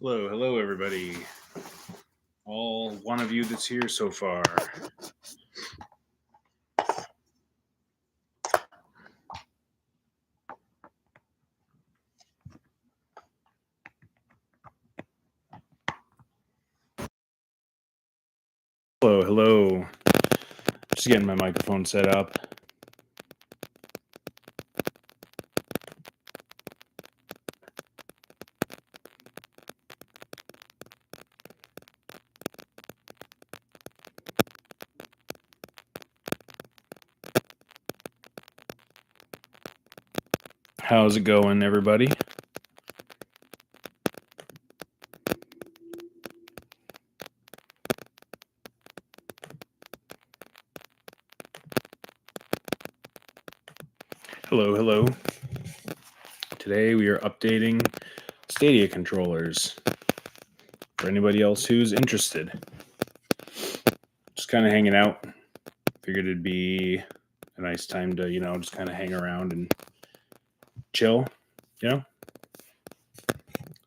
Hello, everybody. All one of you that's here so far. Hello. Just getting my microphone set up. How's it going, everybody? Hello. Today we are updating Stadia controllers for anybody else who's interested. Just kind of hanging out. Figured it'd be a nice time to, just kind of hang around and chill,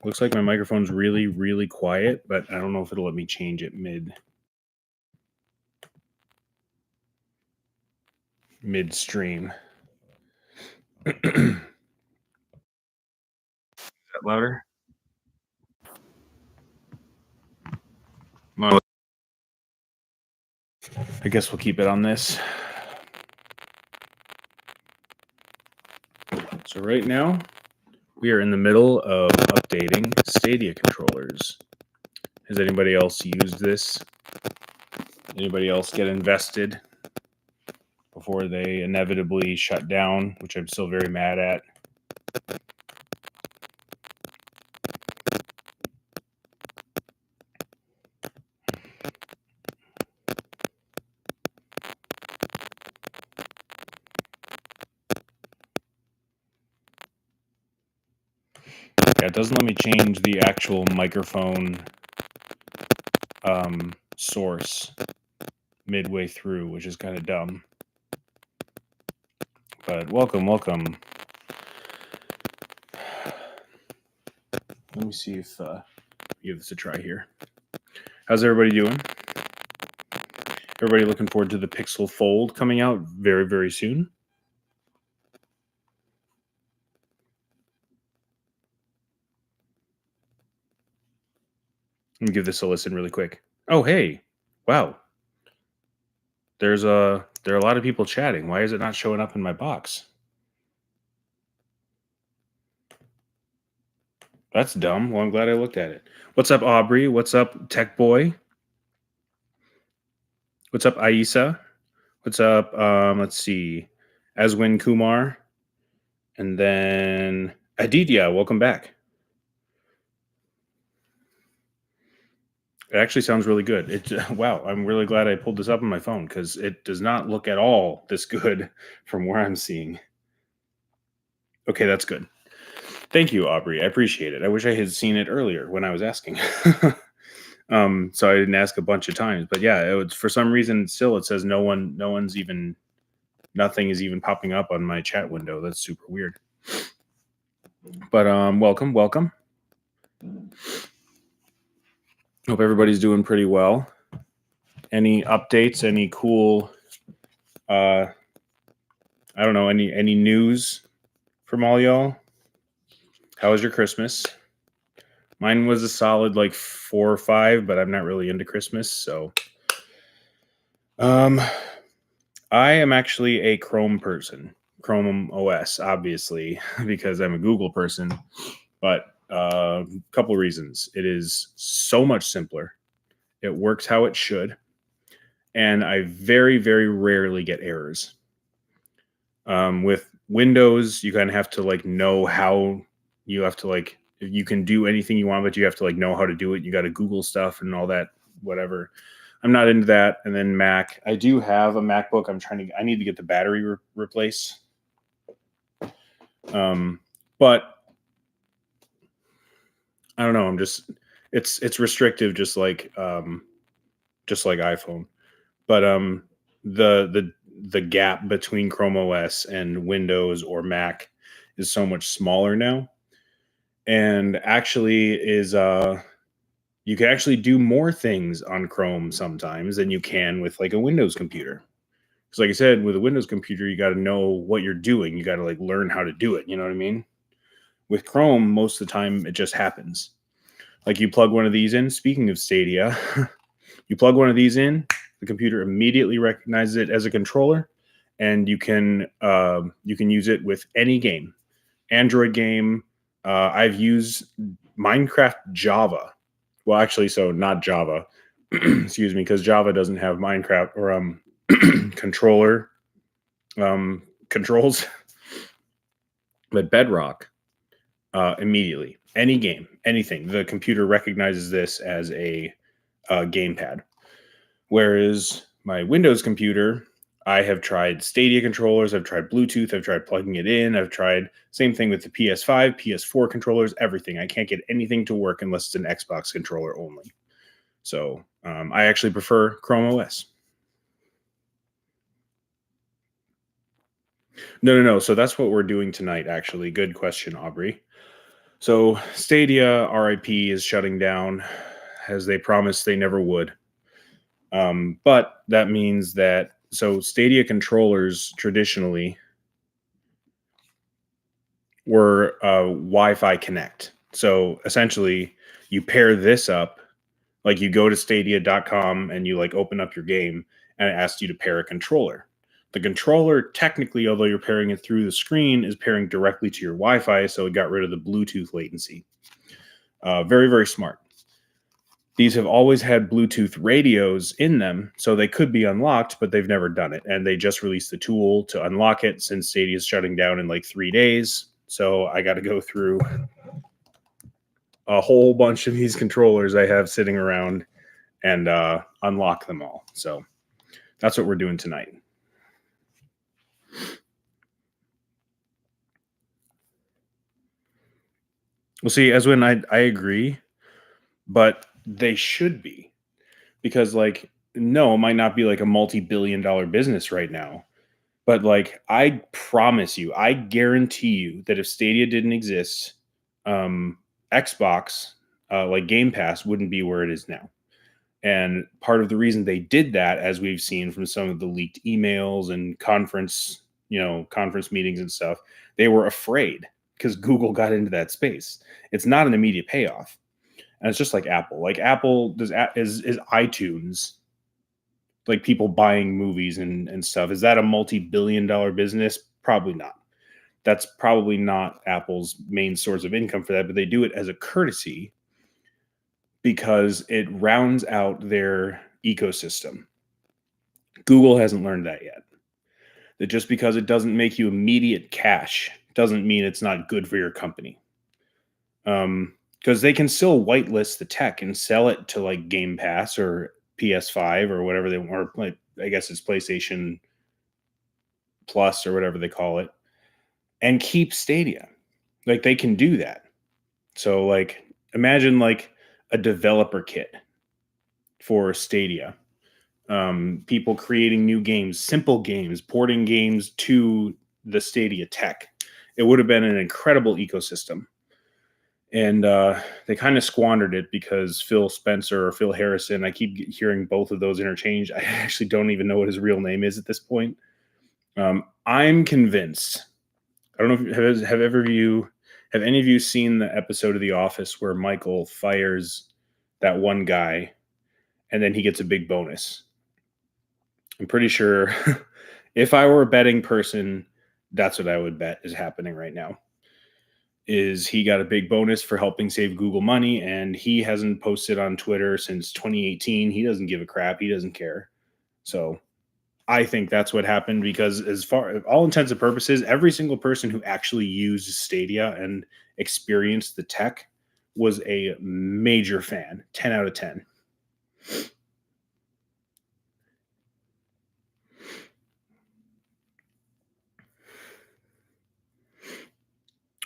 Looks like my microphone's really, really quiet, but I don't know if it'll let me change it midstream. Is that louder? Well, I guess we'll keep it on this. So right now, we are in the middle of updating Stadia controllers. Has anybody else used this? Anybody else get invested before they inevitably shut down, which I'm still very mad at? Yeah, it doesn't let me change the actual microphone source midway through, which is kind of dumb. But welcome. Let me see if give this a try here. How's everybody doing? Everybody looking forward to the Pixel Fold coming out very, very soon? Let me give this a listen really quick. Oh, hey. Wow. There are a lot of people chatting. Why is it not showing up in my box? That's dumb. Well, I'm glad I looked at it. What's up, Aubrey? What's up, Tech Boy? What's up, Aisa? What's up? Let's see. Aswin Kumar. And then Aditya, welcome back. It actually sounds really good. Wow, I'm really glad I pulled this up on my phone because it does not look at all this good from where I'm seeing. Okay, that's good. Thank you, Aubrey. I appreciate it. I wish I had seen it earlier when I was asking. So I didn't ask a bunch of times. But yeah, it was, for some reason still it says nothing is even popping up on my chat window. That's super weird. But welcome. Hope everybody's doing pretty well. Any updates? Any cool I don't know, any news from all y'all? How was your Christmas? Mine was a solid 4 or 5, but I'm not really into Christmas, so I am actually a Chrome person. Chrome OS, obviously, because I'm a Google person, but a couple of reasons. It is so much simpler. It works how it should. And I very, very rarely get errors. With Windows, you kind of have to know how you have to you can do anything you want, but you have to know how to do it. You got to Google stuff and all that, whatever. I'm not into that. And then Mac, I do have a MacBook. I need to get the battery replaced. But I don't know. It's restrictive, just like iPhone. But the gap between Chrome OS and Windows or Mac is so much smaller now. and actually is you can actually do more things on Chrome sometimes than you can with like a Windows computer. Because like I said, with a Windows computer, you got to know what you're doing. You got to like learn how to do it. You know what I mean? With Chrome, most of the time it just happens. Like you plug one of these in. Speaking of Stadia, you plug one of these in, the computer immediately recognizes it as a controller, and you can use it with any game, Android game. I've used Minecraft Java. Well, actually, so not Java. Excuse me, because Java doesn't have Minecraft or controller controls, but Bedrock immediately. Any game, anything, the computer recognizes this as a gamepad. Whereas my Windows computer, I have tried Stadia controllers, I've tried Bluetooth, I've tried plugging it in, I've tried same thing with the PS5, PS4 controllers, everything. I can't get anything to work unless it's an Xbox controller only. So I actually prefer Chrome OS. No. So that's what we're doing tonight, actually. Good question, Aubrey. So Stadia RIP is shutting down as they promised they never would. But that means that so Stadia controllers traditionally were Wi-Fi Connect. So essentially, you pair this up, like you go to Stadia.com and you like open up your game, and it asks you to pair a controller. The controller, technically, although you're pairing it through the screen, is pairing directly to your Wi-Fi, so it got rid of the Bluetooth latency. Very, very smart. These have always had Bluetooth radios in them, so they could be unlocked, but they've never done it. And they just released the tool to unlock it since Stadia is shutting down in like 3 days. So I got to go through a whole bunch of these controllers I have sitting around and unlock them all. So that's what we're doing tonight. Well, see, Eswin, I agree, but they should be. Because, like, no, it might not be like a multi-billion-dollar business right now. But like, I promise you, I guarantee you that if Stadia didn't exist, Xbox, like Game Pass, wouldn't be where it is now. And part of the reason they did that, as we've seen from some of the leaked emails and conference meetings and stuff, they were afraid because Google got into that space. It's not an immediate payoff, and it's just like Apple. Like Apple is iTunes, like people buying movies and stuff. Is that a multi-billion-dollar business? Probably not. That's probably not Apple's main source of income for that, but they do it as a courtesy because it rounds out their ecosystem. Google hasn't learned that yet. That just because it doesn't make you immediate cash doesn't mean it's not good for your company. Because they can still whitelist the tech and sell it to like Game Pass or PS5 or whatever they want, or I guess it's PlayStation Plus or whatever they call it, and keep Stadia. Like they can do that. So like imagine like a developer kit for Stadia. People creating new games, simple games, porting games to the Stadia tech. It would have been an incredible ecosystem. And they kind of squandered it because Phil Spencer or Phil Harrison, I keep hearing both of those interchanged. I actually don't even know what his real name is at this point. I'm convinced. I don't know if have any of you seen the episode of The Office where Michael fires that one guy and then he gets a big bonus? I'm pretty sure if I were a betting person, that's what I would bet is happening right now. Is he got a big bonus for helping save Google money, and he hasn't posted on Twitter since 2018. He doesn't give a crap. He doesn't care. So I think that's what happened because as far all intents and purposes, every single person who actually used Stadia and experienced the tech was a major fan, 10 out of 10.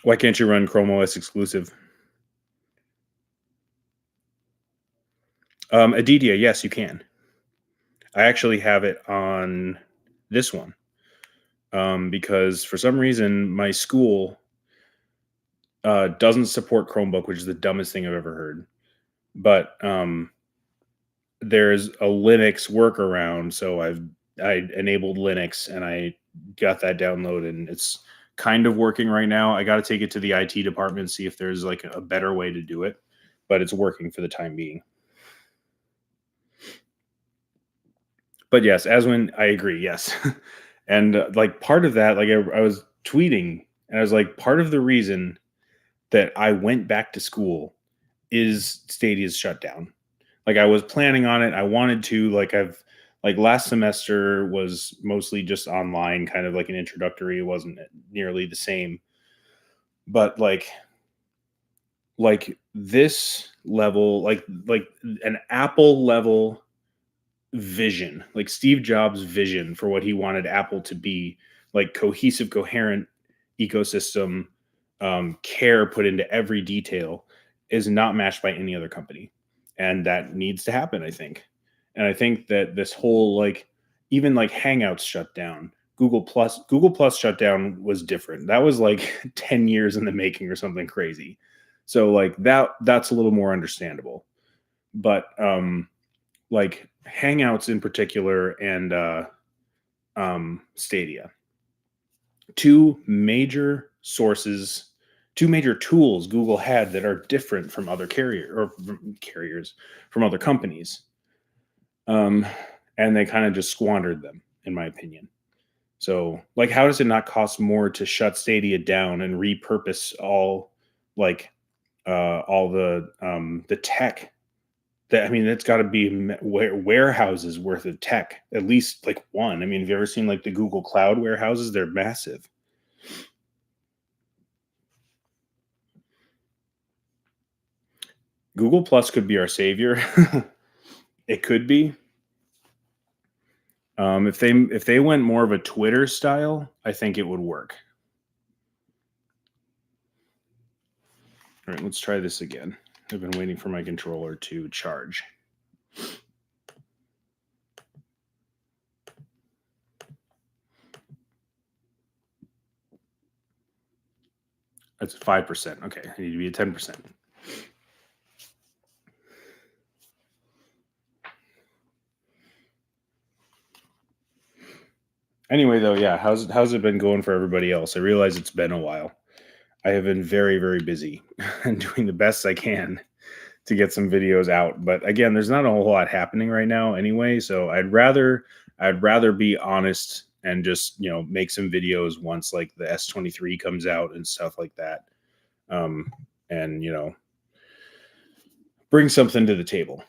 Why can't you run Chrome OS exclusive? Adidia, yes, you can. I actually have it on this one because for some reason my school doesn't support Chromebook, which is the dumbest thing I've ever heard. But there's a Linux workaround, so I enabled Linux and I got that downloaded, and it's kind of working right now. I got to take it to the IT department, see if there's like a better way to do it, but it's working for the time being. But yes, as when I agree, yes. And like part of that, like I was tweeting and I was like, part of the reason that I went back to school is Stadia's shutdown. Like I was planning on it. I wanted to, like last semester was mostly just online, kind of like an introductory. It wasn't nearly the same. But like this level, like an Apple level vision, like Steve Jobs' vision for what he wanted Apple to be, like cohesive, coherent ecosystem, care put into every detail, is not matched by any other company. And that needs to happen, I think. And I think that this whole like even like Hangouts shut down. Google Plus shutdown was different. That was like 10 years in the making or something crazy. So like that's a little more understandable. But like Hangouts in particular and Stadia, two major sources, two major tools Google had that are different from other carriers from other companies, um, and they kind of just squandered them, in my opinion. So, like, how does it not cost more to shut Stadia down and repurpose all the tech that, I mean, that's got to be warehouses worth of tech, at least like one. I mean, have you ever seen like the Google Cloud warehouses? They're massive. Google Plus could be our savior. It could be. If they went more of a Twitter style, I think it would work. All right, let's try this again. I've been waiting for my controller to charge. That's 5%. Okay, I need to be at 10%. Anyway, though, yeah, how's it been going for everybody else? I realize it's been a while. I have been very, very busy and doing the best I can to get some videos out. But again, there's not a whole lot happening right now anyway. So I'd rather be honest and just, make some videos once like the S23 comes out and stuff like that. Um, and bring something to the table.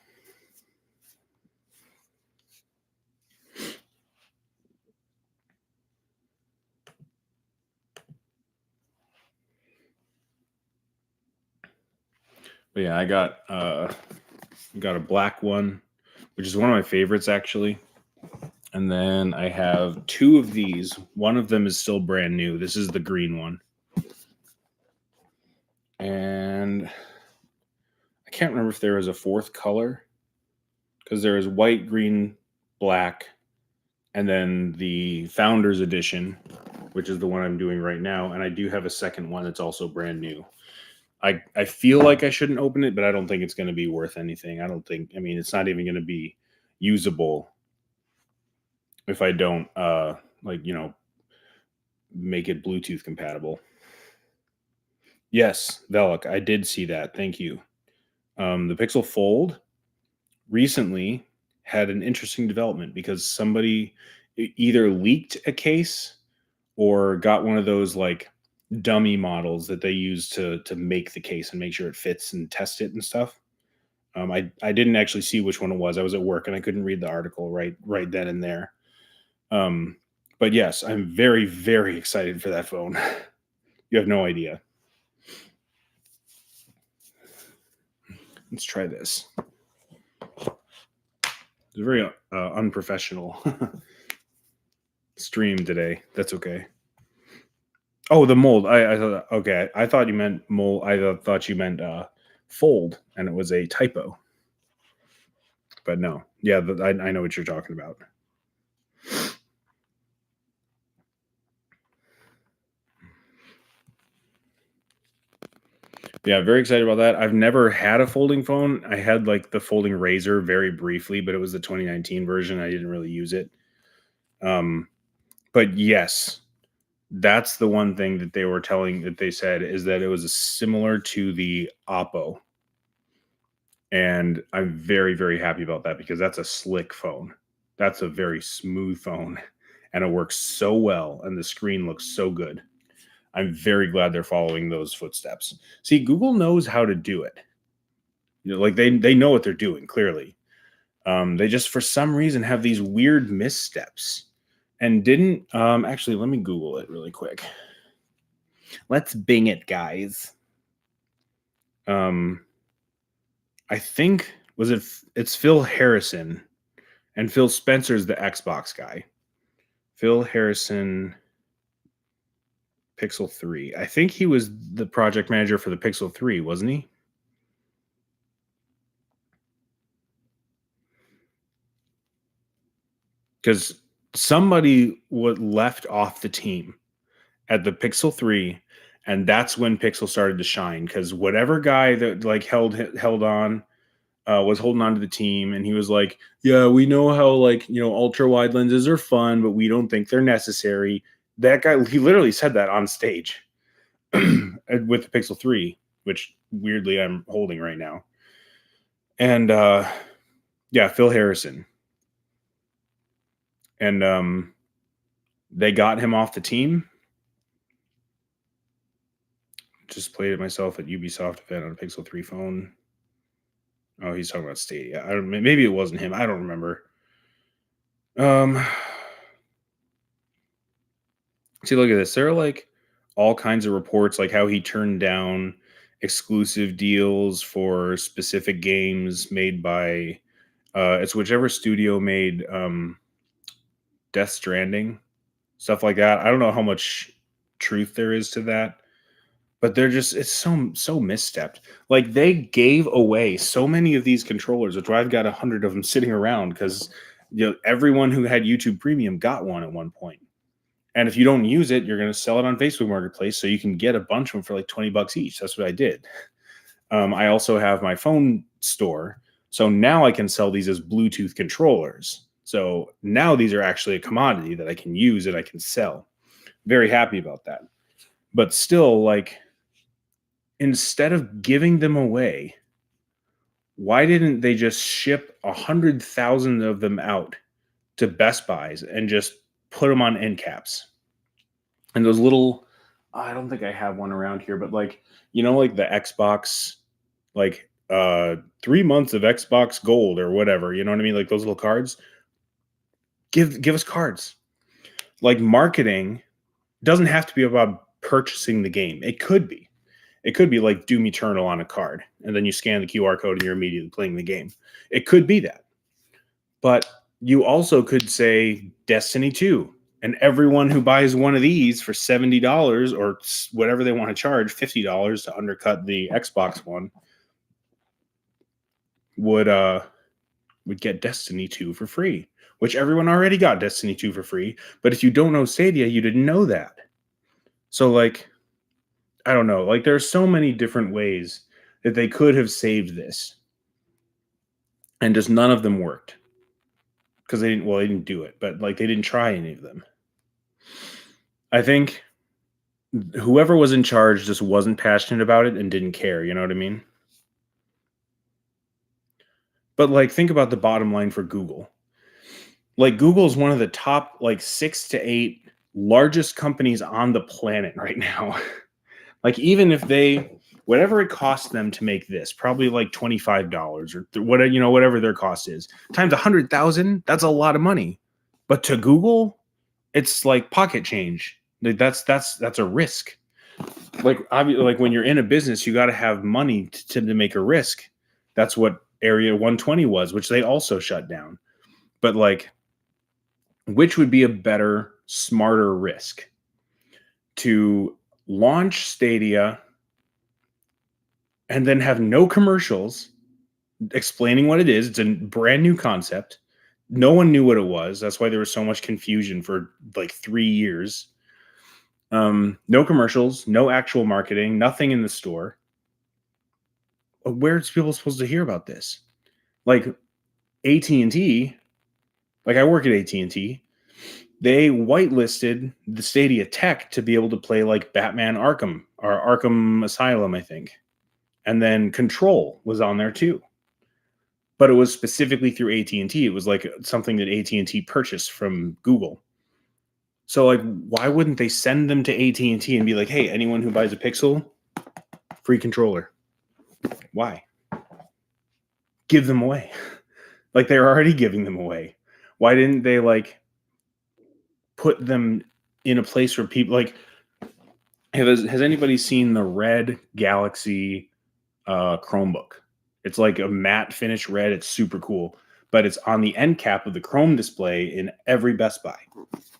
But yeah, I got a black one, which is one of my favorites actually. And then I have two of these. One of them is still brand new. This is the green one. And I can't remember if there was a fourth color, because there is white, green, black, and then the Founders Edition, which is the one I'm doing right now. And I do have a second one that's also brand new. I feel like I shouldn't open it, but I don't think it's going to be worth anything. I mean, it's not even going to be usable if I don't, make it Bluetooth compatible. Yes, Velik, I did see that. Thank you. The Pixel Fold recently had an interesting development because somebody either leaked a case or got one of those like dummy models that they use to make the case and make sure it fits and test it and stuff. I didn't actually see which one it was. I was at work and I couldn't read the article right then and there. But yes, I'm very, very excited for that phone. You have no idea. Let's try this. It's a very unprofessional stream today. That's okay. Oh, the mold. I thought, okay. I thought you meant mold. I thought you meant fold, and it was a typo. But no, yeah, I know what you're talking about. Yeah, very excited about that. I've never had a folding phone. I had like the folding razor very briefly, but it was the 2019 version. I didn't really use it. Um, but yes, that's the one thing that they said is that it was similar to the Oppo. And I'm very, very happy about that because that's a slick phone. That's a very smooth phone and it works so well and the screen looks so good. I'm very glad they're following those footsteps. See, Google knows how to do it. Like they know what they're doing clearly. They just for some reason have these weird missteps and didn't actually let me Google it really quick. Let's Bing it, guys. I think it's Phil Harrison, and Phil Spencer's the Xbox guy. Phil Harrison, Pixel 3. I think he was the project manager for the Pixel 3, wasn't he? Because somebody left off the team at the Pixel 3, and that's when Pixel started to shine. Because whatever guy that like held on was holding on to the team, and he was like, "Yeah, we know how like ultra wide lenses are fun, but we don't think they're necessary." That guy, he literally said that on stage with the Pixel 3, which weirdly I'm holding right now. And yeah, Phil Harrison. And they got him off the team. Just played it myself at Ubisoft event on a Pixel 3 phone. Oh, he's talking about Stadia. Maybe it wasn't him. I don't remember. See, look at this. There are like all kinds of reports, like how he turned down exclusive deals for specific games made by it's whichever studio made Death Stranding, stuff like that. I don't know how much truth there is to that, but it's so misstepped. Like they gave away so many of these controllers, which I've got 100 of them sitting around because everyone who had YouTube Premium got one at one point. And if you don't use it, you're going to sell it on Facebook Marketplace, so you can get a bunch of them for like $20 each. That's what I did. I also have my phone store, so now I can sell these as Bluetooth controllers. So now these are actually a commodity that I can use and I can sell. Very happy about that. But still, like, instead of giving them away, why didn't they just ship 100,000 of them out to Best Buys and just put them on end caps? And those little, I don't think I have one around here, but like, like the Xbox, like 3 months of Xbox Gold or whatever, you know what I mean? Like those little cards. Give us cards. Like marketing doesn't have to be about purchasing the game. It could be. It could be like Doom Eternal on a card, and then you scan the QR code and you're immediately playing the game. It could be that. But you also could say Destiny 2, and everyone who buys one of these for $70 or whatever they want to charge, $50 to undercut the Xbox one, would get Destiny 2 for free, which everyone already got Destiny 2 for free. But if you don't know Stadia, you didn't know that. So like, I don't know. Like there's so many different ways that they could have saved this. And just none of them worked. Because they didn't do it, but like they didn't try any of them. I think whoever was in charge just wasn't passionate about it and didn't care, you know what I mean? But like think about the bottom line for Google. Like Google is one of the top like 6 to 8 largest companies on the planet right now. Like even if whatever it costs them to make this, probably like $25 or whatever their cost is, times 100,000, that's a lot of money. But to Google, it's like pocket change. Like that's a risk. Like obviously, like when you're in a business, you got to have money to make a risk. That's what Area 120 was, which they also shut down. But like, which would be a better, smarter risk? To launch Stadia and then have no commercials explaining what it is. It's a brand new concept. No one knew what it was. That's why there was so much confusion for like 3 years. No commercials, no actual marketing, nothing in the store. where's people supposed to hear about this? Like AT&T, like I work at AT&T, they whitelisted the Stadia tech to be able to play like Batman Arkham or Arkham Asylum, I think. And then Control was on there too. But it was specifically through AT&T. It was like something that AT&T purchased from Google. So like, why wouldn't they send them to AT&T and be like, hey, anyone who buys a Pixel, free controller? Why? Give them away. Like they're already giving them away. Why didn't they like put them in a place where people like, has anybody seen the Red Galaxy Chromebook? It's like a matte finish red. It's super cool, but it's on the end cap of the Chrome display in every Best Buy.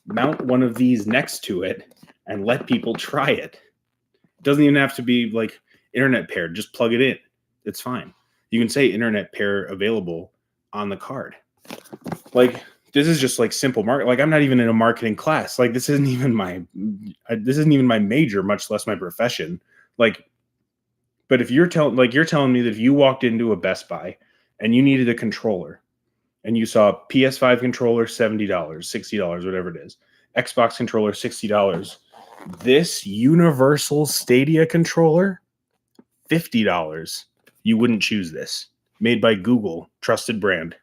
Mount one of these next to it and let people try it. It doesn't even have to be like internet paired. Just plug it in. It's fine. You can say internet pair available on the card. Like this is just like simple market. Like I'm not even in a marketing class. Like this isn't even my major, much less my profession. Like, but if you're telling me that if you walked into a Best Buy and you needed a controller and you saw a PS5 controller, $70, $60, whatever it is, Xbox controller, $60, this Universal Stadia controller, $50, you wouldn't choose this. Made by Google, trusted brand.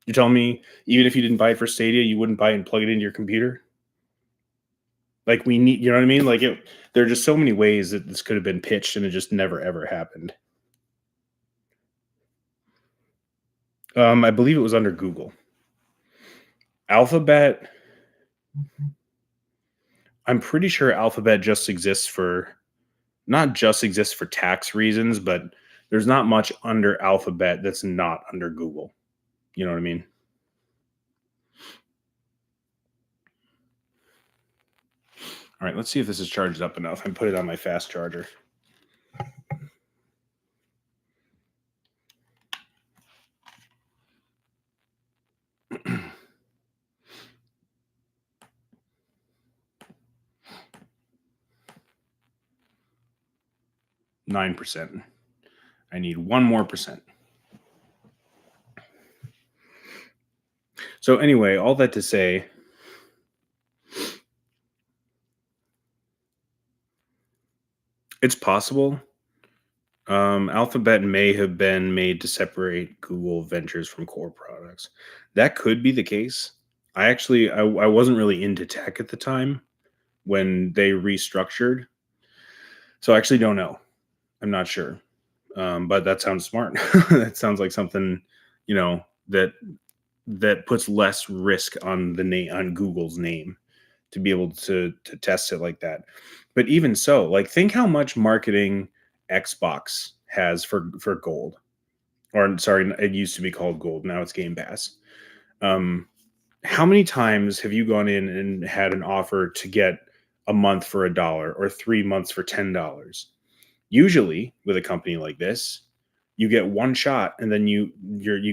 You're telling me even if you didn't buy it for Stadia, you wouldn't buy it and plug it into your computer? Like we need, you know what I mean? Like there are just so many ways that this could have been pitched and it just never ever happened. I believe it was under Google. Alphabet. I'm pretty sure Alphabet just exists for, not just exists for tax reasons, but there's not much under Alphabet that's not under Google. You know what I mean? All right, let's see if this is charged up enough. I put it on my fast charger. %. I need 1 more %. So anyway, all that to say, it's possible. Alphabet may have been made to separate Google Ventures from core products. That could be the case. I wasn't really into tech at the time when they restructured. So I actually don't know. I'm not sure. But that sounds smart. That sounds like something, that puts less risk on the name, on Google's name, to be able to test it like that. But even so, like think how much marketing Xbox has for Gold, or sorry, it used to be called Gold. Now it's Game Pass. How many times have you gone in and had an offer to get a month for $1 or 3 months for $10? Usually with a company like this, you get one shot and then you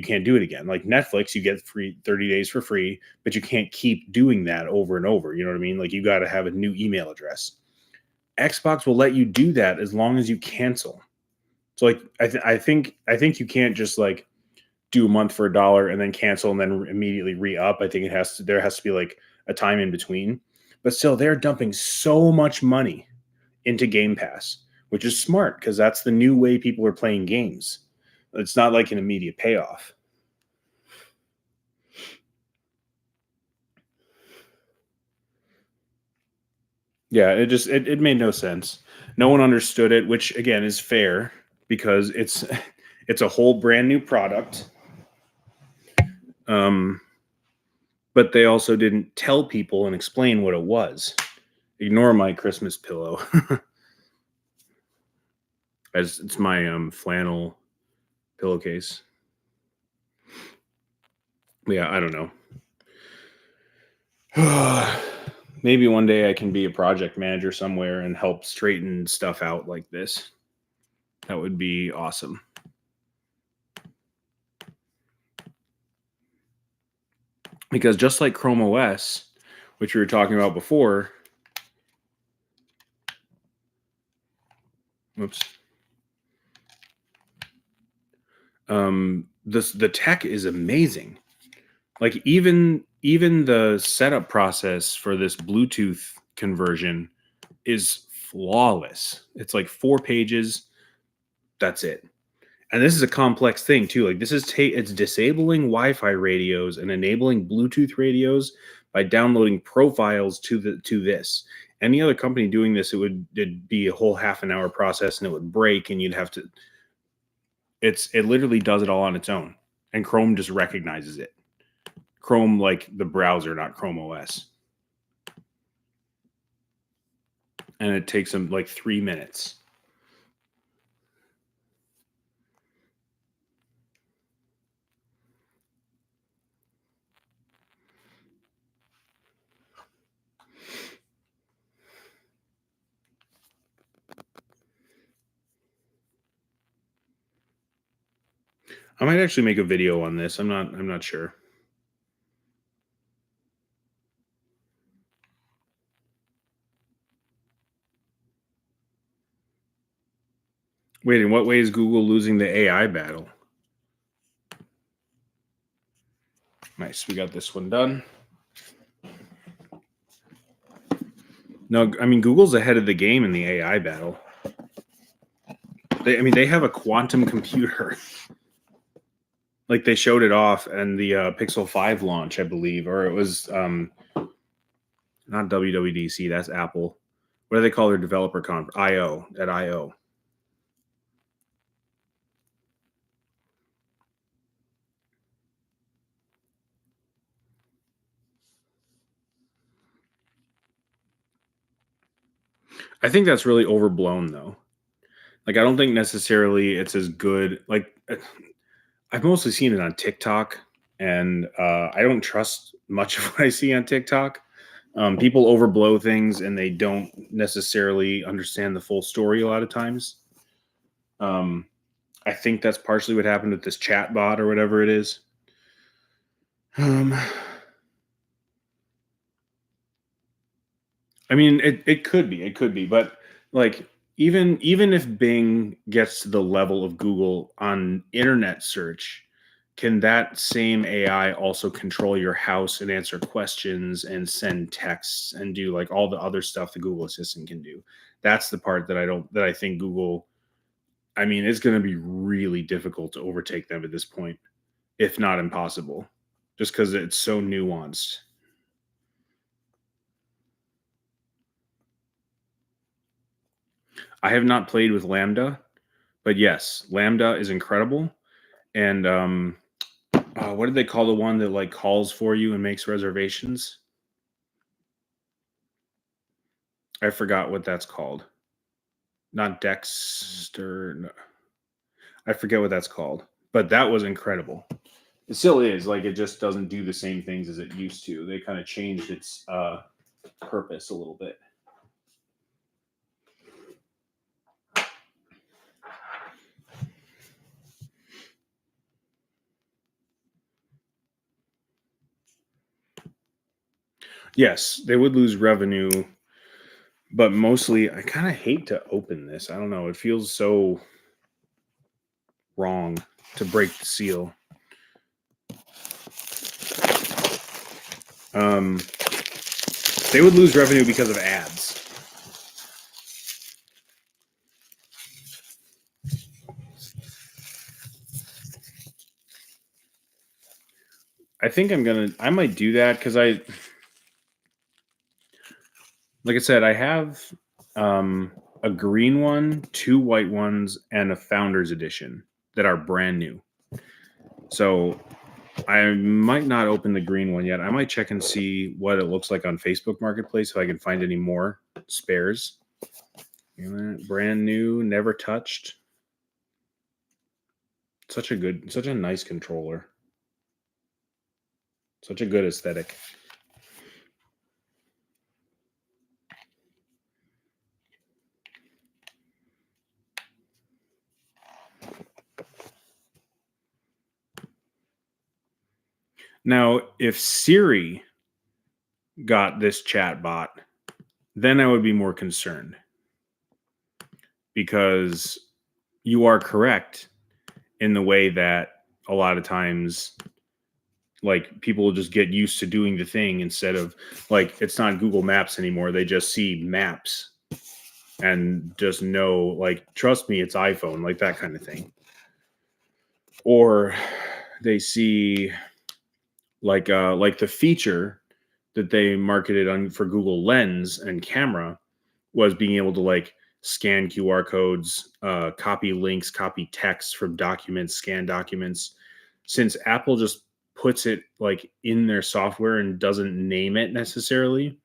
can't do it again. Like Netflix, you get free 30 days for free, but you can't keep doing that over and over. You know what I mean? Like you got to have a new email address. Xbox will let you do that as long as you cancel. So like I think you can't just like do a month for $1 and then cancel and then immediately re-up. I think there has to be like a time in between. But still, they're dumping so much money into Game Pass, which is smart because that's the new way people are playing games. It's not like an immediate payoff. Yeah, it made no sense. No one understood it, which again is fair because it's a whole brand new product. But they also didn't tell people and explain what it was. Ignore my Christmas pillow. As it's my flannel pillowcase. Yeah, I don't know. Maybe one day I can be a project manager somewhere and help straighten stuff out like this. That would be awesome. Because just like Chrome OS, which we were talking about before, oops. The tech is amazing. Like even the setup process for this Bluetooth conversion is flawless. It's like 4 pages. That's it. And this is a complex thing too. Like this is it's disabling Wi-Fi radios and enabling Bluetooth radios by downloading profiles to this. Any other company doing this, it'd be a whole half an hour process and it would break and you'd have to. It literally does it all on its own, and Chrome just recognizes it. Chrome, like the browser, not Chrome OS, and it takes them like 3 minutes. I might actually make a video on this. I'm not sure. Wait, in what way is Google losing the AI battle? Nice, we got this one done. No, I mean Google's ahead of the game in the AI battle. They have a quantum computer. Like they showed it off and the Pixel 5 launch, I believe, or it was not WWDC, that's Apple. What do they call their developer conference? I/O, at I/O. I think that's really overblown though. Like I don't think necessarily it's as good. Like I've mostly seen it on TikTok, and I don't trust much of what I see on TikTok. People overblow things, and they don't necessarily understand the full story a lot of times. I think that's partially what happened with this chat bot or whatever it is. I mean, it could be, but like even if Bing gets to the level of Google on internet search, can that same AI also control your house and answer questions and send texts and do like all the other stuff the Google Assistant can do? That's the part that I think Google. I mean, it's going to be really difficult to overtake them at this point, if not impossible, just because it's so nuanced. I have not played with Lambda, but yes, Lambda is incredible. And what did they call the one that like calls for you and makes reservations? I forgot what that's called. Not Dexter. No. I forget what that's called, but that was incredible. It still is. Like it just doesn't do the same things as it used to. They kind of changed its purpose a little bit. Yes, they would lose revenue, but mostly I kind of hate to open this. I don't know. It feels so wrong to break the seal. They would lose revenue because of ads. I think I might do that because like I said, I have a green one, 2 white ones, and a Founders Edition that are brand new. So I might not open the green one yet. I might check and see what it looks like on Facebook Marketplace if I can find any more spares. Brand new, never touched. Such a nice controller. Such a good aesthetic. Now, if Siri got this chat bot, then I would be more concerned because you are correct. in the way that a lot of times, like, people will just get used to doing the thing instead of, like, it's not Google Maps anymore. They just see maps and just know, like, trust me, it's iPhone, like that kind of thing. Or they see like the feature that they marketed on for Google Lens and camera was being able to like scan QR codes, copy links, copy text from documents, scan documents. Since Apple just puts it like in their software and doesn't name it necessarily,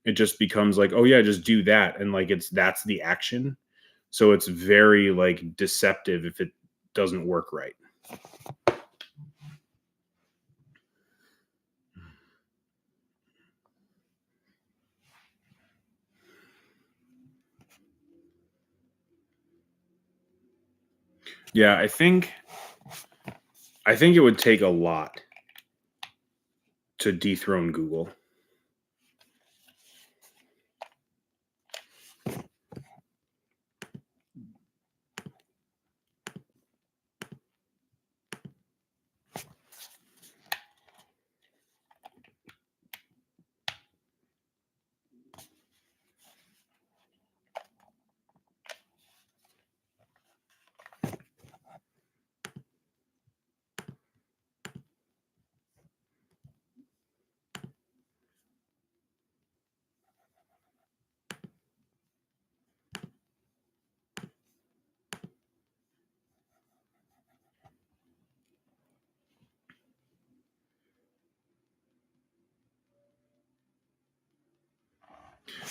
it just becomes like, oh yeah, just do that, and like that's the action. So it's very like deceptive if it doesn't work right. Yeah, I think it would take a lot to dethrone Google.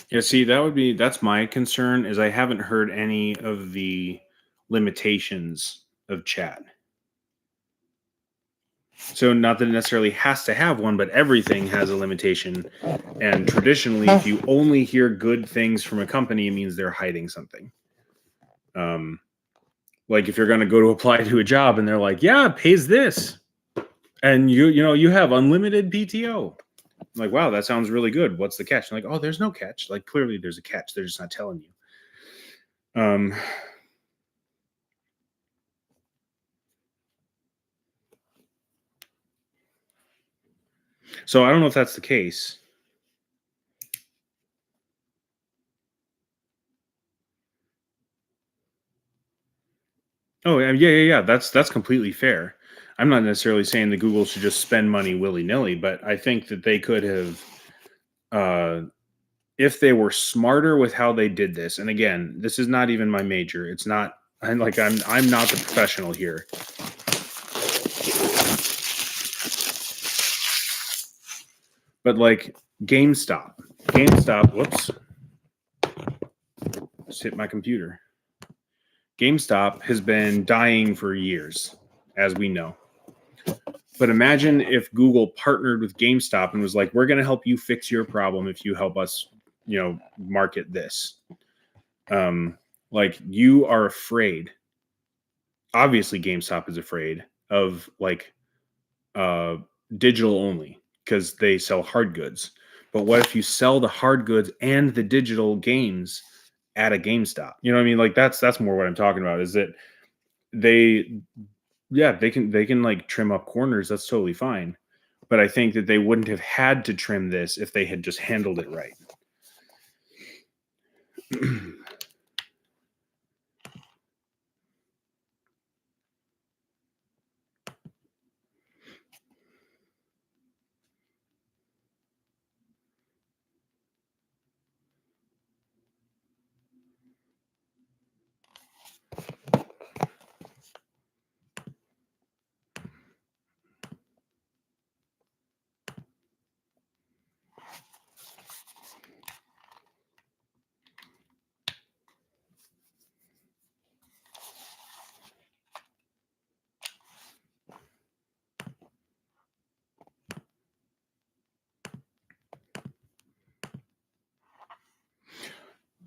Yeah, see, that's my concern is I haven't heard any of the limitations of chat. So not that it necessarily has to have one, but everything has a limitation. And traditionally, if you only hear good things from a company, it means they're hiding something. Um, like if you're going to go to apply to a job and they're like, "Yeah, it pays this," and you have unlimited PTO. I'm like, wow, that sounds really good. What's the catch? I'm like, oh, there's no catch. Like clearly, there's a catch. They're just not telling you. So I don't know if that's the case. Oh yeah. That's completely fair. I'm not necessarily saying that Google should just spend money willy nilly, but I think that they could have, uh, if they were smarter with how they did this. And again, this is not even my major. It's not. I'm not the professional here. But like GameStop. Whoops, just hit my computer. GameStop has been dying for years, as we know. But imagine if Google partnered with GameStop and was like, "We're going to help you fix your problem if you help us, market this." Like you are afraid. Obviously, GameStop is afraid of like uh, digital only because they sell hard goods. But what if you sell the hard goods and the digital games at a GameStop? You know what I mean? Like that's more what I'm talking about. Is that they yeah, they can like trim up corners. That's totally fine. But I think that they wouldn't have had to trim this if they had just handled it right.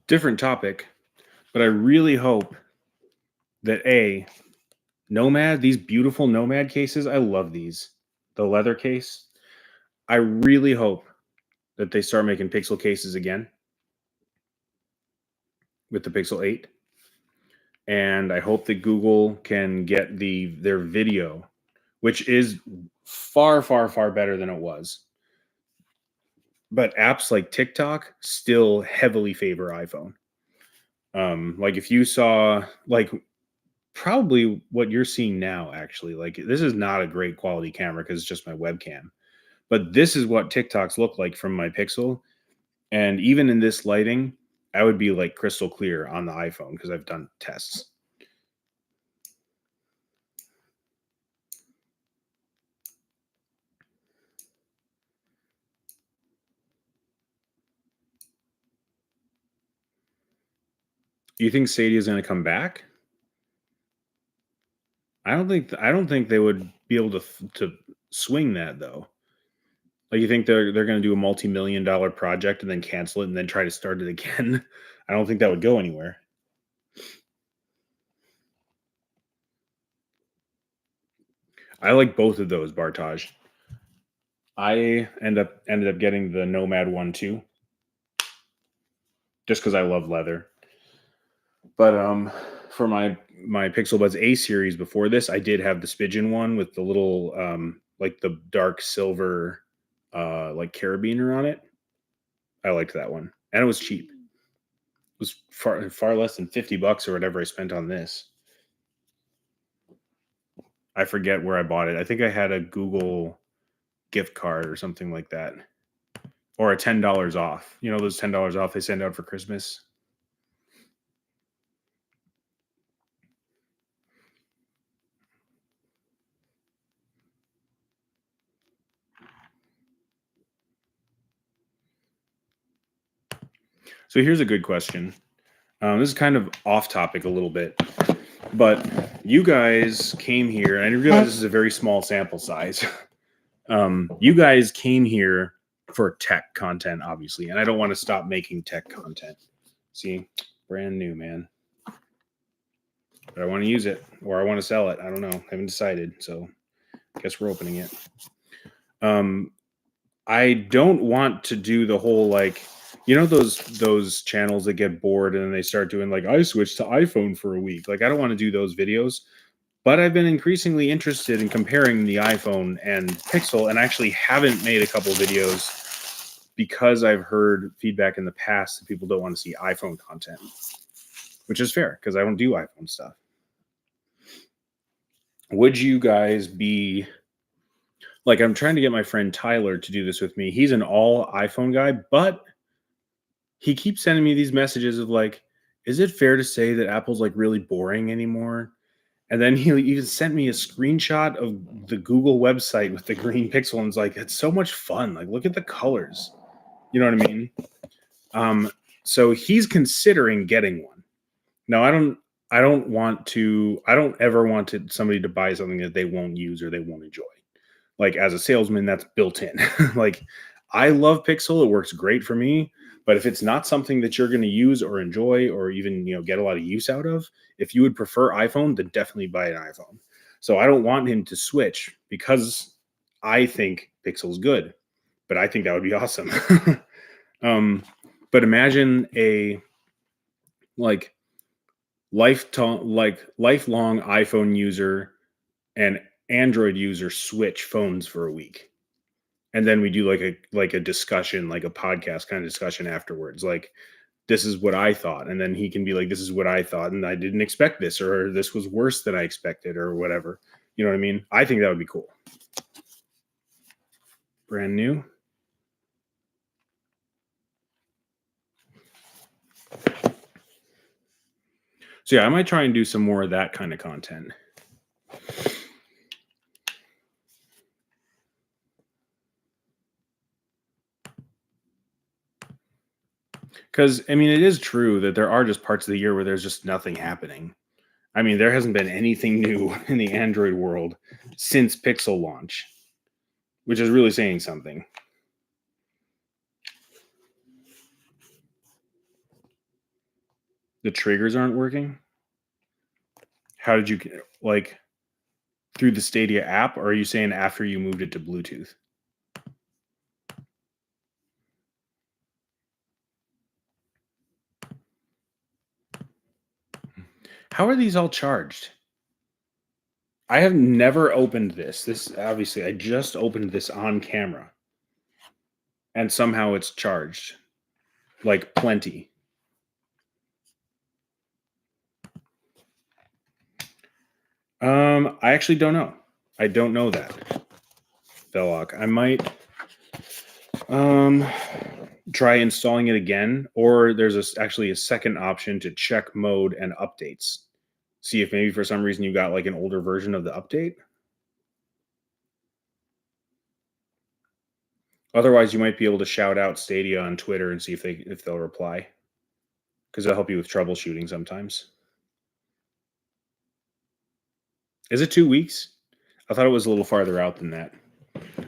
Different topic, but I really hope that these beautiful Nomad cases, I love these. The leather case. I really hope that they start making Pixel cases again with the Pixel 8. and I hope that Google can get their video, which is far, far, far better than it was. But apps like TikTok still heavily favor iPhone. Like if you saw like probably what you're seeing now, actually, like this is not a great quality camera because it's just my webcam. But this is what TikToks look like from my Pixel. And even in this lighting, I would be like crystal clear on the iPhone because I've done tests. You think Stadia is going to come back? I don't think they would be able to swing that though. Like you think they're going to do a multi-million-dollar project and then cancel it and then try to start it again? I don't think that would go anywhere. I like both of those, Bartage. I ended up getting the Nomad one too, just because I love leather. But for my Pixel Buds A series before this, I did have the Spigeon one with the little like the dark silver like carabiner on it. I liked that one, and it was cheap. It was far less than $50 or whatever I spent on this. I forget where I bought it. I think I had a Google gift card or something like that, or a $10 off. You know those $10 off they send out for Christmas. So here's a good question. This is kind of off topic a little bit, but you guys came here, and I realize this is a very small sample size. You guys came here for tech content, obviously, and I don't want to stop making tech content. See, brand new, man. But I want to use it, or I want to sell it. I don't know. I haven't decided, so I guess we're opening it. I don't want to do the whole like, you know, those channels that get bored and then they start doing like I switched to iPhone for a week. Like I don't want to do those videos. But I've been increasingly interested in comparing the iPhone and Pixel, and actually haven't made a couple videos because I've heard feedback in the past that people don't want to see iPhone content, which is fair because I don't do iPhone stuff. Would you guys be like, I'm trying to get my friend Tyler to do this with me. He's an all iPhone guy, but he keeps sending me these messages of like, is it fair to say that Apple's like really boring anymore? And then he even sent me a screenshot of the Google website with the green pixel, and it's like, it's so much fun. Like, look at the colors. You know what I mean? So he's considering getting one. Now, I don't ever want somebody to buy something that they won't use or they won't enjoy. Like as a salesman, that's built in. Like I love Pixel. It works great for me. But if it's not something that you're going to use or enjoy or even, get a lot of use out of, if you would prefer iPhone, then definitely buy an iPhone. So I don't want him to switch because I think Pixel's good, but I think that would be awesome. But imagine a like lifelong iPhone user and Android user switch phones for a week. And then we do like a discussion, like a podcast kind of discussion afterwards. Like, this is what I thought. And then he can be like, this is what I thought. And I didn't expect this, or this was worse than I expected, or whatever. You know what I mean? I think that would be cool. Brand new. So yeah, I might try and do some more of that kind of content. Because I mean, it is true that there are just parts of the year where there's just nothing happening. I mean, there hasn't been anything new in the Android world since Pixel launch, which is really saying something. The triggers aren't working. How did you like through the Stadia app, or are you saying after you moved it to Bluetooth? How are these all charged? I have never opened this. This obviously, I just opened this on camera, and somehow it's charged like plenty. I actually don't know. I don't know that, Belloc. I might um try installing it again, or there's actually a second option to check mode and updates. See if maybe for some reason you got like an older version of the update. Otherwise, you might be able to shout out Stadia on Twitter and see if they'll reply, because they'll help you with troubleshooting sometimes. Is it 2 weeks? I thought it was a little farther out than that.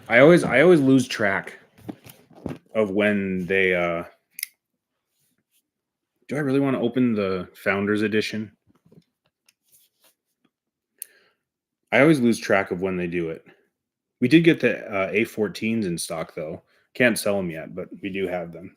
I always lose track of when they do I really want to open the Founders Edition? I always lose track of when they do it. We did get the A14s in stock though. Can't sell them yet, but we do have them.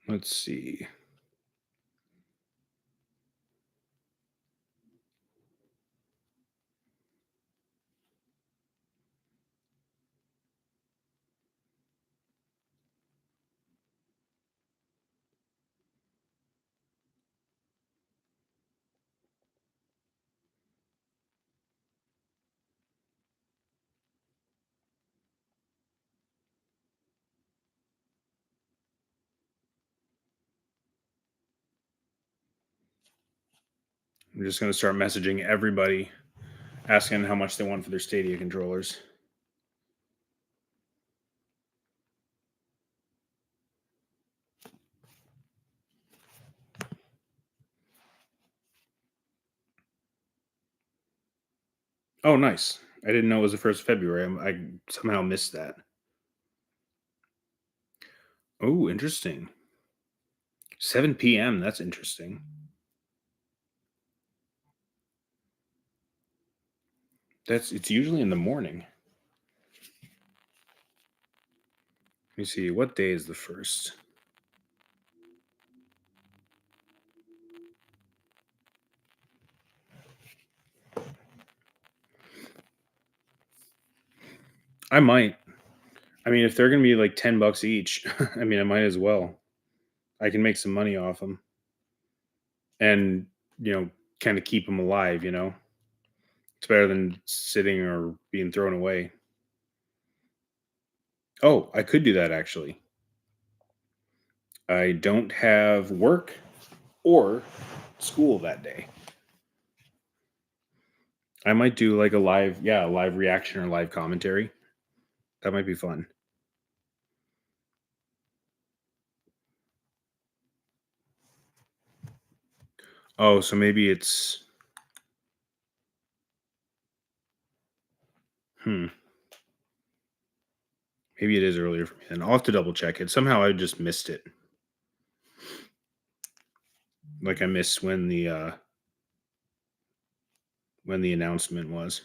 Let's see. I'm just gonna start messaging everybody, asking how much they want for their Stadia controllers. Oh, nice. I didn't know it was the 1st of February. I somehow missed that. Oh, interesting. 7 p.m. That's interesting. It's usually in the morning. Let me see. What day is the first? I might. I mean, if they're gonna be like $10 each, I mean, I might as well. I can make some money off them, and kind of keep them alive. It's better than sitting or being thrown away. Oh, I could do that actually. I don't have work or school that day. I might do like a live reaction or live commentary. That might be fun. Oh, so maybe it's hmm. Maybe it is earlier for me then. I'll have to double check it. Somehow I just missed it. Like I missed when the announcement was.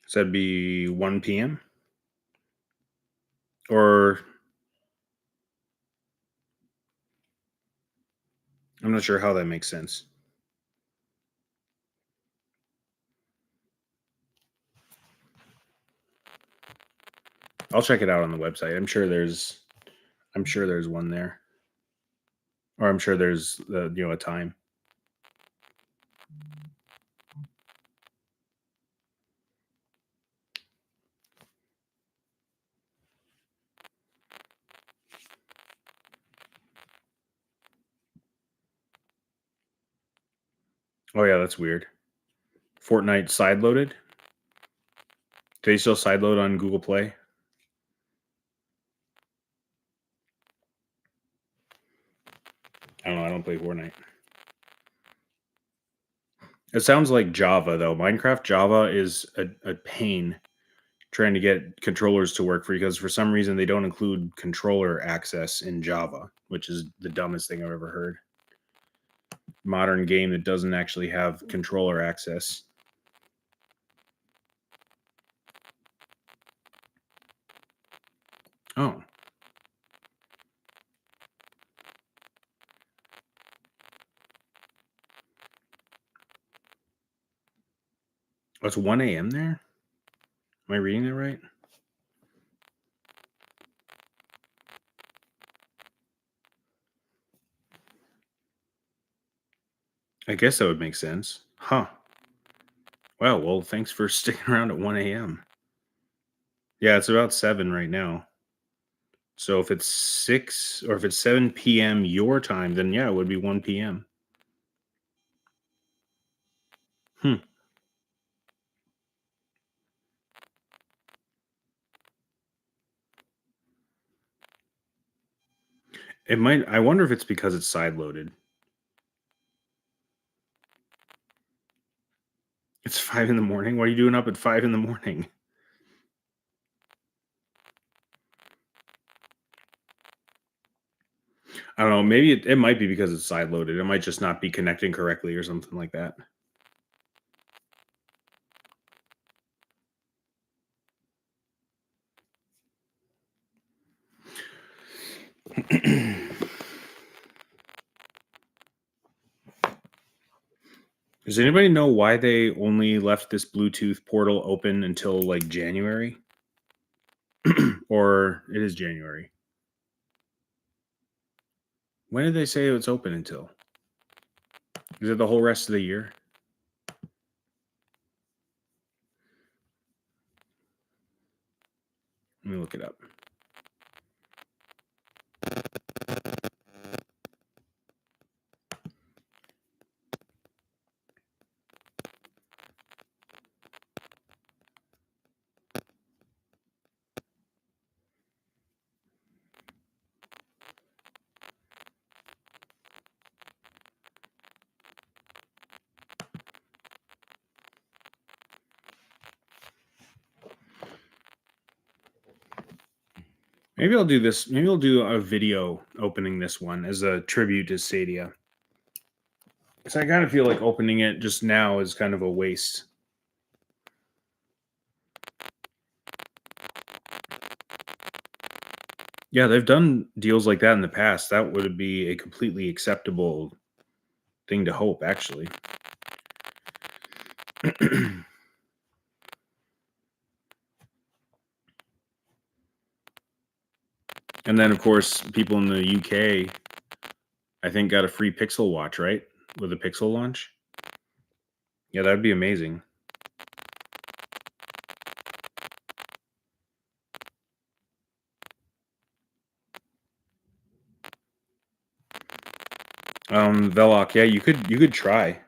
So that'd be 1 p.m. Or I'm not sure how that makes sense. I'll check it out on the website. I'm sure there's one there. Or I'm sure there's a time. Oh yeah, that's weird. Fortnite sideloaded. Do they still sideload on Google Play? I don't know. I don't play Fortnite. It sounds like Java though. Minecraft Java is a pain trying to get controllers to work because for some reason they don't include controller access in Java, which is the dumbest thing I've ever heard. Modern game that doesn't actually have controller access. Oh, it's 1 a.m. there? Am I reading that right? I guess that would make sense. Huh. Well, thanks for sticking around at 1 a.m. Yeah, it's about 7 right now. So if it's 6 or if it's 7 p.m. your time, then yeah, it would be 1 p.m. Hmm. It might I wonder if it's because it's side loaded. It's 5 in the morning. What are you doing up at 5 in the morning? I don't know. Maybe it might be because it's side loaded. It might just not be connecting correctly or something like that. Does anybody know why they only left this Bluetooth portal open until like January? Or it is January. When did they say it's open until? Is it the whole rest of the year? Let me look it up. Maybe I'll do this. Maybe I'll do a video opening this one as a tribute to Stadia. So I kind of feel like opening it just now is kind of a waste. Yeah, they've done deals like that in the past. That would be a completely acceptable thing to hope, actually. And then, of course, people in the UK, I think, got a free Pixel watch, right? With a Pixel launch. Yeah, that'd be amazing. Veloc, yeah, you could try.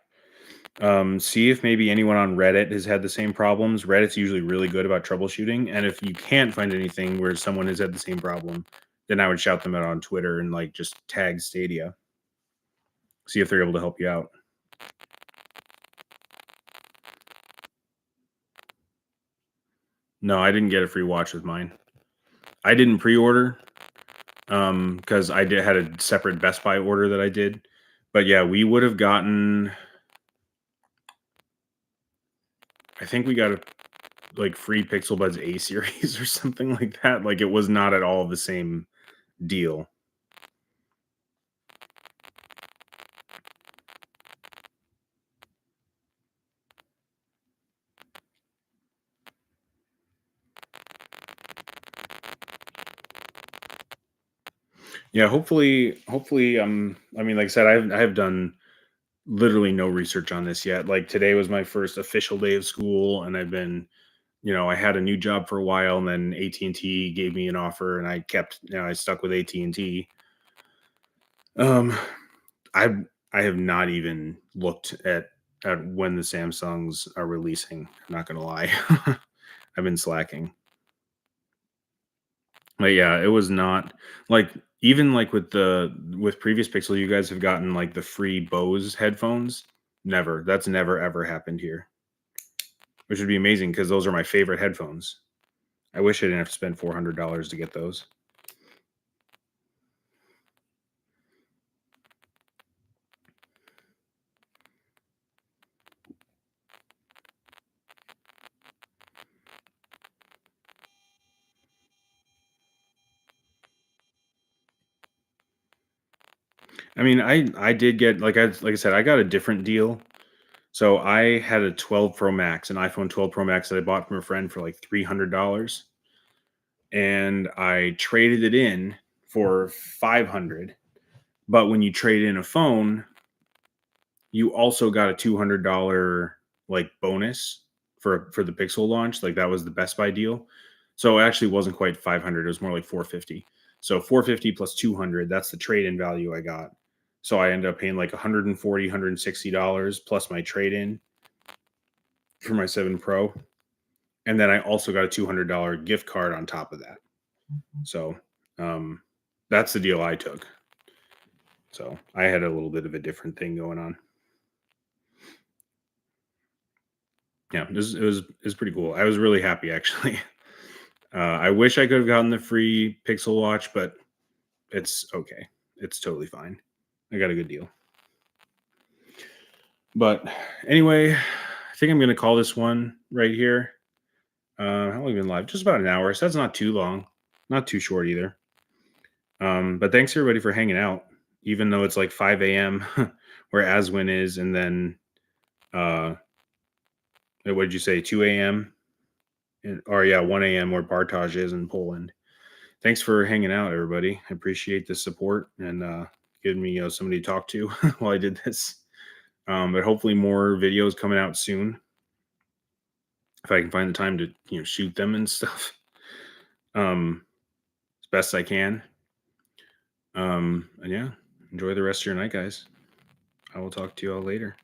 See if maybe anyone on Reddit has had the same problems. Reddit's usually really good about troubleshooting, and if you can't find anything where someone has had the same problem, then I would shout them out on Twitter and like just tag Stadia. See if they're able to help you out. No, I didn't get a free watch with mine. I didn't pre-order because I did had a separate Best Buy order that I did. But yeah, we would have gotten. I think we got a like free Pixel Buds A series or something like that. Like it was not at all the same deal. Yeah, hopefully, I mean, like I said, I have done literally no research on this yet. Like today was my first official day of school, and I've been, I had a new job for a while, and then AT&T gave me an offer, and I kept, I stuck with AT&T. Um, I I have not even looked at at when the Samsungs are releasing. I'm not gonna lie. I've been slacking. But yeah, it was not like even like with previous Pixel, you guys have gotten like the free Bose headphones. Never. That's never ever happened here. Which would be amazing because those are my favorite headphones. I wish I didn't have to spend $400 to get those. I mean, I did get like I said, I got a different deal. So I had a 12 Pro Max, an iPhone 12 Pro Max that I bought from a friend for like $300, and I traded it in for 500. But when you trade in a phone, you also got a $200 like bonus for the Pixel launch. Like that was the Best Buy deal. So it actually wasn't quite 500. It was more like 450. So 450 plus 200, that's the trade-in value I got. So I ended up paying like 140, $160 plus my trade-in for my 7 Pro. And then I also got a $200 gift card on top of that. So um, that's the deal I took. So I had a little bit of a different thing going on. Yeah, it was pretty cool. I was really happy actually. I wish I could have gotten the free Pixel Watch, but it's okay. It's totally fine. I got a good deal. But anyway, I think I'm gonna call this one right here. How long have we been live? Just about an hour, so that's not too long, not too short either. But thanks everybody for hanging out, even though it's like 5 a.m. where Aswin is, and then what did you say, 2 a.m. Or yeah, 1 a.m. where Bartosz is in Poland. Thanks for hanging out, everybody. I appreciate the support and giving me somebody to talk to while I did this. But hopefully more videos coming out soon if I can find the time to shoot them and stuff as best I can. And yeah, enjoy the rest of your night, guys. I will talk to you all later.